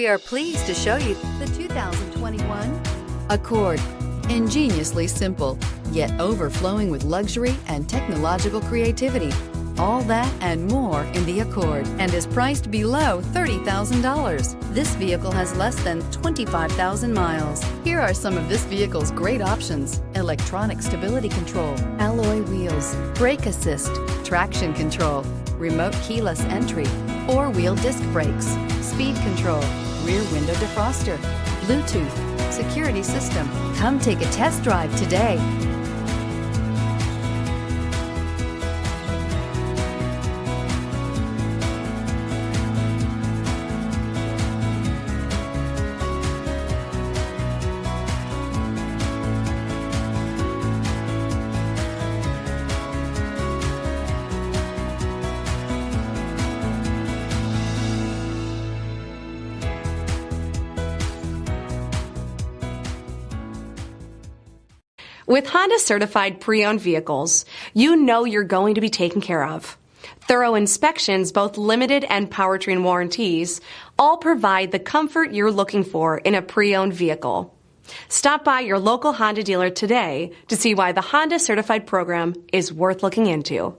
We are pleased to show you the 2021 Accord. Ingeniously simple, yet overflowing with luxury and technological creativity. All that and more in the Accord, and is priced below $30,000. This vehicle has less than 25,000 miles. Here are some of this vehicle's great options: electronic stability control, alloy wheels, brake assist, traction control, remote keyless entry, four-wheel disc brakes, speed control, rear window defroster, Bluetooth, security system. Come take a test drive today. With Honda certified pre-owned vehicles, you know you're going to be taken care of. Thorough inspections, both limited and powertrain warranties, all provide the comfort you're looking for in a pre-owned vehicle. Stop by your local Honda dealer today to see why the Honda certified program is worth looking into.